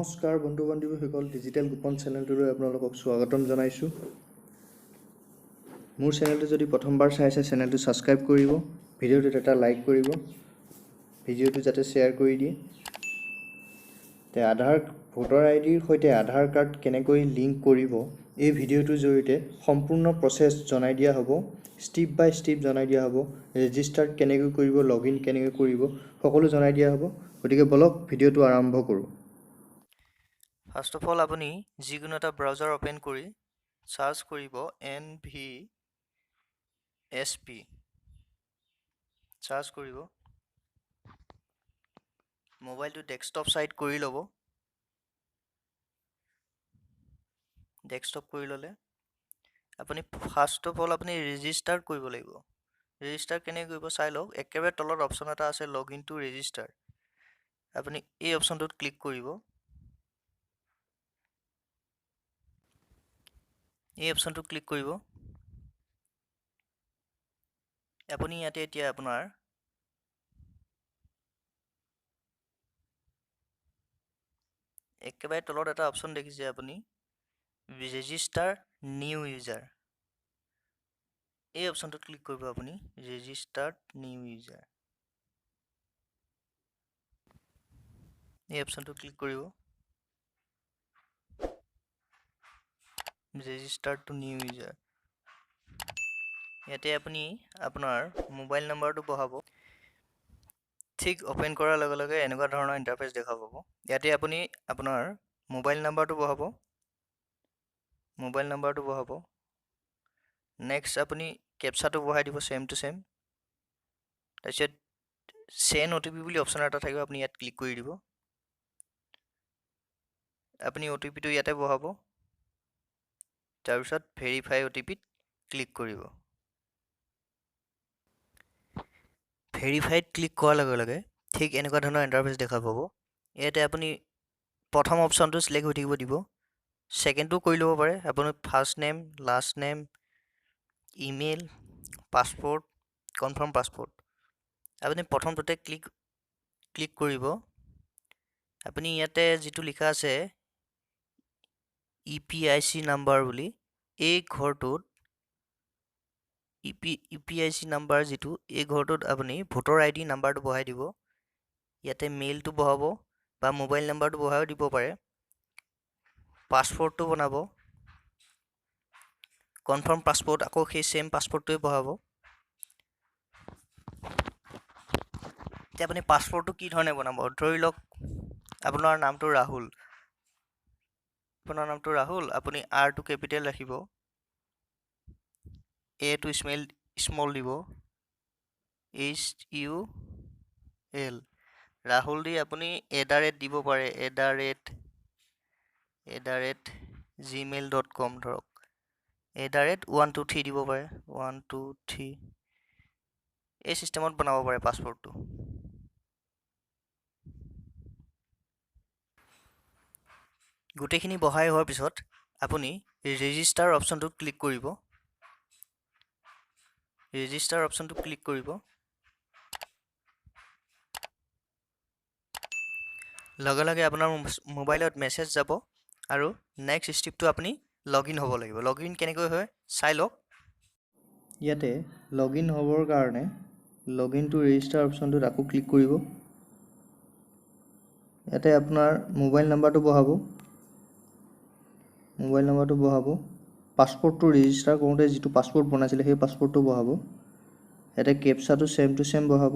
নমস্কাৰ বন্ধু বান্ধৱীসকল, ডিজিটেল গোপন চেনেলটোলৈ আপোনালোকক স্বাগতম জনাইছোঁ। মোৰ চেনেলটো যদি প্ৰথমবাৰ চাইছে চেনেলটো ছাবস্ক্ৰাইব কৰিব, ভিডিঅ'টোত এটা লাইক কৰিব, ভিডিঅ'টো যাতে শ্বেয়াৰ কৰি দিয়ে। ভোটাৰ আইডিৰ সৈতে আধাৰ কাৰ্ড কেনেকৈ লিংক কৰিব এই ভিডিঅ'টোৰ জৰিয়তে সম্পূৰ্ণ প্ৰচেছ জনাই দিয়া হ'ব। ষ্টেপ বাই ষ্টেপ জনাই দিয়া হ'ব। ৰেজিষ্টাৰ কেনেকৈ কৰিব, লগইন কেনেকৈ কৰিব সকলো জনাই দিয়া হ'ব। গতিকে বলক ভিডিঅ'টো আৰম্ভ কৰোঁ। ফাৰ্ষ্ট অফ অল আপুনি যিকোনো এটা ব্ৰাউজাৰ অপেন কৰি চাৰ্চ কৰিব NVSP চাৰ্চ কৰিব। মোবাইলটো ডেস্কটপ সাইড কৰি ল'ব। ডেস্কটপ কৰি ল'লে আপুনি ফাৰ্ষ্ট অফ অল আপুনি ৰেজিষ্টাৰ কৰিব লাগিব। ৰেজিষ্টাৰ কেনেকৈ কৰিব চাই লওক। একেবাৰে তলত অপশ্যন এটা আছে লগইন টু ৰেজিষ্টাৰ। আপুনি এই অপশ্যনটোত ক্লিক কৰিব। এই অপশ্যনটো ক্লিক কৰিব। আপুনি ইয়াতে এতিয়া আপোনাৰ একেবাৰে তলত এটা অপশ্যন দেখিছে আপুনি ৰেজিষ্টাৰ নিউ ইউজাৰ। এই অপশ্যনটোত ক্লিক কৰিব আপুনি ৰেজিষ্টাৰ নিউ ইউজাৰ। এই অপশ্যনটো ক্লিক কৰিব ৰেজিষ্টাৰ টু নিউ ইউজাৰ। ইয়াতে আপুনি আপোনাৰ মোবাইল নাম্বাৰটো বহাব। ঠিক অপেন কৰাৰ লগে লগে এনেকুৱা ধৰণৰ ইণ্টাৰফেচ দেখা পাব। ইয়াতে আপুনি আপোনাৰ মোবাইল নাম্বাৰটো বহাব। নেক্সট আপুনি কেপচাটো বহাই দিব চেম টু চেম। তাৰপিছত চেণ্ড OTP বুলি অপশ্যন এটা থাকিব, আপুনি ইয়াত ক্লিক কৰি দিব। আপুনি OTPটো ইয়াতে বহাব। তাৰপিছত ভেৰিফাই OTPত ক্লিক কৰিব। ভেৰিফাইড ক্লিক কৰাৰ লগে লগে ঠিক এনেকুৱা ধৰণৰ ইণ্টাৰফেচ দেখা পাব। ইয়াতে আপুনি প্ৰথম অপশ্যনটো চিলেক্ট হৈ থাকিব দিব। ছেকেণ্ডটো কৰি ল'ব পাৰে। আপুনি first name, last name, email, passport, confirm passport. আপুনি প্ৰথমটোতে ক্লিক কৰিব। আপুনি ইয়াতে যিটো লিখা আছে EPIC নাম্বাৰ বুলি, এই ঘৰটোত EPIC নাম্বাৰ যিটো, এই ঘৰটোত আপুনি ভোটাৰ ID নাম্বাৰটো বহাই দিব। ইয়াতে মেইলটো বহাব বা মোবাইল নাম্বাৰটো বহাইও দিব পাৰে। পাছপৰ্টটো বনাব। কনফাৰ্ম পাছপৰ্ট আকৌ সেই চেম পাছপৰ্টটোৱে বহাব। এতিয়া আপুনি পাছপৰ্টটো কি ধৰণে বনাব, ধৰি লওক আপোনাৰ নামটো ৰাহুল। আপুনি R টো কেপিটেল ৰাখিব, A টো স্মল দিব, HUL ৰাহুল দি আপুনি @ দিব পাৰে, @gmail.com ধৰক, @123 দিব পাৰে, 123। এই চিষ্টেমত বনাব পাৰে পাছপৰ্টটো। গোটেইখিনি বহাই হোৱাৰ পিছত আপুনি ৰেজিষ্টাৰ অপশ্যনটোত ক্লিক কৰিব। লগে লগে আপোনাৰ মোবাইলত মেছেজ যাব আৰু নেক্সট ষ্টেপটো আপুনি লগইন হ'ব লাগিব। লগইন কেনেকৈ হয় চাই লওক। ইয়াতে লগইন হ'বৰ কাৰণে লগইন টু ৰেজিষ্টাৰ অপশ্যনটোত আকৌ ক্লিক কৰিব। ইয়াতে আপোনাৰ মোবাইল নাম্বাৰটো বহাব। পাছপৰ্টটো ৰেজিষ্টাৰ কৰোঁতে যিটো পাছপৰ্ট বনাইছিলে সেই পাছপৰ্টটো বহাব। ইয়াতে কেপচাটো চেম টু চেম বহাব।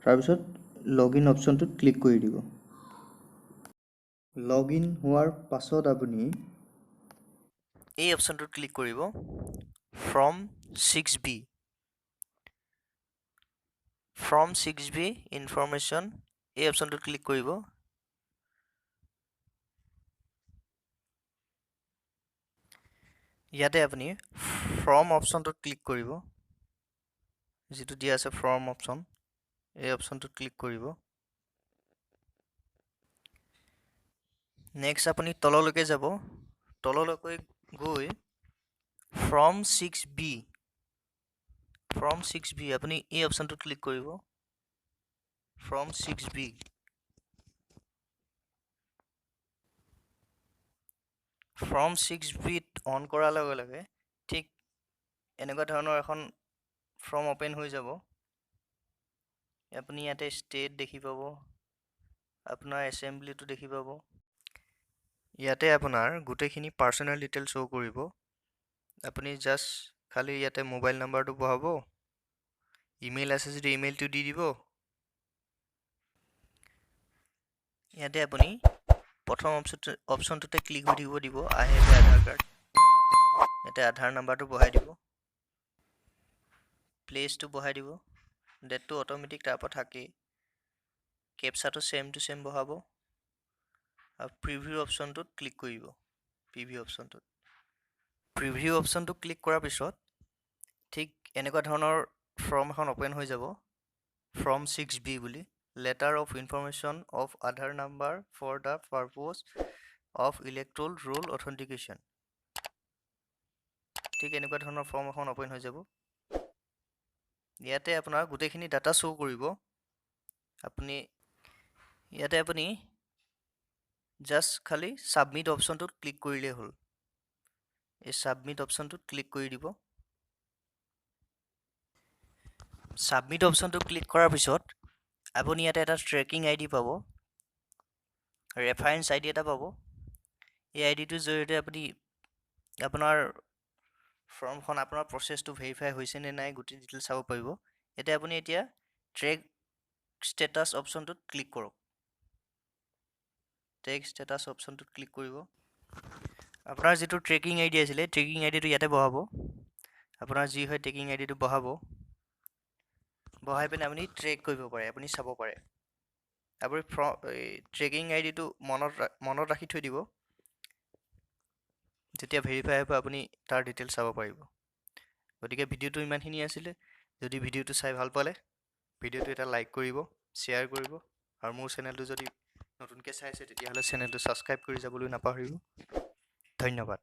তাৰপিছত লগইন অপশ্যনটোত ক্লিক কৰি দিব। লগইন হোৱাৰ পাছত আপুনি এই অপশ্যনটোত ক্লিক কৰিব ফ্ৰম 6B ইনফৰমেশ্যন। এই অপশ্যনটোত ক্লিক কৰিব। ইয়াতে আপুনি ফৰ্ম অপশ্যনটোত ক্লিক কৰিব, যিটো দিয়া আছে ফৰ্ম অপশ্যন। এই অপশ্যনটোত ক্লিক কৰিব। নেক্সট আপুনি তললৈকে যাব। তললৈকে গৈ ফৰ্ম 6B আপুনি এই অপশ্যনটোত ক্লিক কৰিব। ফৰ্ম 6B ফৰ্ম 6Bত অন কৰাৰ লগে লগে ঠিক এনেকুৱা ধৰণৰ এখন ফৰ্ম অপেন হৈ যাব। আপুনি ইয়াতে ষ্টেট দেখি পাব, আপোনাৰ এছেম্বলিটো দেখি পাব। ইয়াতে আপোনাৰ গোটেইখিনি পাৰ্চনেল ডিটেইল শ্ব' কৰিব। আপুনি জাষ্ট খালি ইয়াতে মোবাইল নাম্বাৰটো বহাব, ইমেইল আছে যদি ইমেইলটো দি দিব। ইয়াতে আপুনি প্ৰথম অপশ্যনটোতে ক্লিক হৈ থাকিব দিব, আই হেভ এ আধাৰ কাৰ্ড। ইয়াতে আধাৰ নাম্বাৰটো বহাই দিব, প্লেচটো বহাই দিব, ডেটটো অট'মেটিক তাৰ পৰা থাকেই, কেপচাটো ছেম টু ছেম বহাব আৰু প্ৰিভিউ অপশ্যনটোত ক্লিক কৰিব। প্ৰিভিউ অপশ্যনটো ক্লিক কৰাৰ পিছত ঠিক এনেকুৱা ধৰণৰ ফৰ্ম এখন অপেন হৈ যাব, ফৰ্ম 6B বুলি, letter of information of Aadhaar number for the purpose of electoral roll authentication. ঠিক এনেকুৱা ধৰণৰ ফৰ্ম এখন অপেন হৈ যাব। ইয়াতে আপোনাৰ গোটেইখিনি ডাটা শ্ব' কৰিব। ইয়াতে আপুনি জাষ্ট খালি ছাবমিট অপশ্যনটোত ক্লিক কৰিলেই হ'ল। এই ছাবমিট অপশ্যনটোত ক্লিক কৰি দিব। ছাবমিট অপশ্যনটো ক্লিক কৰাৰ পিছত আপুনি ইয়াতে এটা ট্ৰেকিং আইডি পাব, ৰেফাৰেঞ্চ আইডি এটা পাব। এই আইডিটোৰ জৰিয়তে আপুনি আপোনাৰ ফৰ্মখন, আপোনাৰ প্ৰচেছটো ভেৰিফাই হৈছে নে নাই গোটেই ডিটেইল চাব পাৰিব। ইয়াতে আপুনি এতিয়া ট্ৰেক ষ্টেটাছ অপশ্যনটোত ক্লিক কৰক। ট্ৰেক ষ্টেটাছ অপশ্যনটোত ক্লিক কৰিব। আপোনাৰ যিটো ট্ৰেকিং আইডি আছিলে, ট্ৰেকিং আইডিটো ইয়াতে বহাব। আপোনাৰ যি হয় ট্ৰেকিং আইডিটো বহাব, বহাই পিনে আপুনি ট্ৰেক কৰিব পাৰে, আপুনি চাব পাৰে। আপুনি ট্ৰেকিং আইডিটো মনত ৰাখি থৈ দিব, যেতিয়া ভেৰিফাই হ'ব আপুনি তাৰ ডিটেইল চাব পাৰিব। গতিকে ভিডিঅ'টো ইমানখিনি আছিলে। যদি ভিডিঅ'টো চাই ভাল পালে, ভিডিঅ'টো এটা লাইক কৰিব, শ্বেয়াৰ কৰিব, আৰু মোৰ চেনেলটো যদি নতুনকৈ চাইছে তেতিয়াহ'লে চেনেলটো ছাবস্ক্ৰাইব কৰি যাবলৈ নাপাহৰিব। ধন্যবাদ।